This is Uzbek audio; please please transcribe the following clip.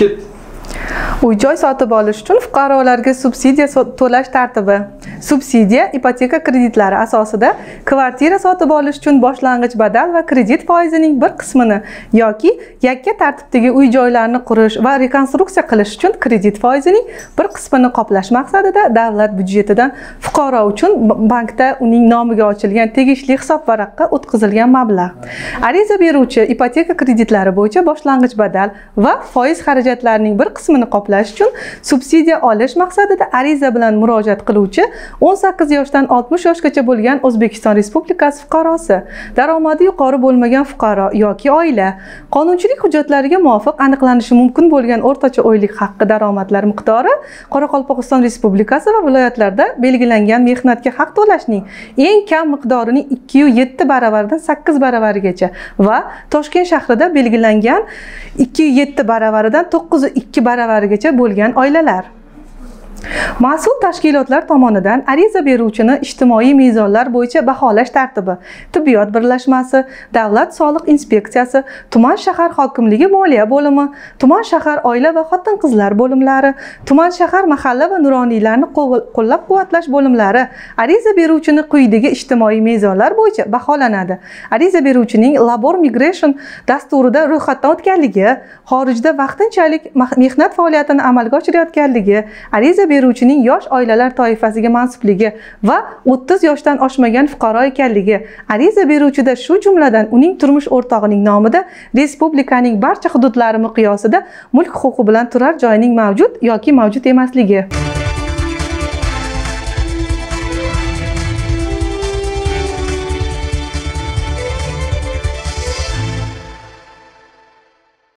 ket. Uy-joy sotib olish uchun fuqarolarga subsidiya to'lash tartibi. Subsidiya ipoteka kreditlari asosida kvartira sotib olish uchun boshlang'ich badal va kredit foizining bir qismini yoki yakka tartibdagi uy-joylarni qurish va rekonstruksiya qilish uchun kredit foizining bir qismini qoplash maqsadida davlat byudjetidan fuqaro uchun bankda uning nomiga ochilgan tegishli hisob varaqqa o'tkazilgan mablag'. Ariza beruvchi ipoteka kreditlari bo'yicha boshlang'ich badal va foiz xarajatlarining bir qismini qoplash uchun subsidiya olish maqsadida ariza bilan murojaat qiluvchi 18 yoshdan 60 yoshgacha bo'lgan O'zbekiston Respublikasi fuqarosi, daromadi yuqori bo'lmagan fuqaro yoki oila, qonunchilik hujjatlariga muvofiq aniqlanishi mumkin bo'lgan o'rtacha oylik haqqi daromadlar miqdori Qoraqalpog'iston Respublikasi va viloyatlarda belgilangan mehnatga haq to'lashning eng kam miqdorining 2,7 baravaridan 8 baravarigacha va Toshkent shahrida belgilangan 2,7 baravaridan 9,2 baravarigacha bo'lgan oilalar. Mas'ul tashkilotlar tomonidan ariza beruvchini ijtimoiy mezonlar bo'yicha baholash tartibi, tibbiyot birlashmasi, davlat soliq inspeksiyasi, tuman shahar hokimligi moliya bo'limi, tuman shahar oila va xotin-qizlar bo'limlari, tuman shahar mahalla va nuroniylarni qo'llab-quvvatlash bo'limlari ariza beruvchini quyidagi ijtimoiy mezonlar bo'yicha baholanadi. Ariza beruvchining Labor Migration dasturida ro'yxatdan o'tganligi, xorijda vaqtinchalik mehnat faoliyatini amalga oshirayotganligi, ariza beruvchining yosh oilalar toifasiga mansubligi va 30 yoshdan oshmagan fuqaro ekanligi, ariza beruvchida shu jumladan uning turmush o'rtog'ining nomida respublikaning barcha hududlari miqyosida mulk huquqi bilan turar joyining mavjud yoki mavjud emasligi.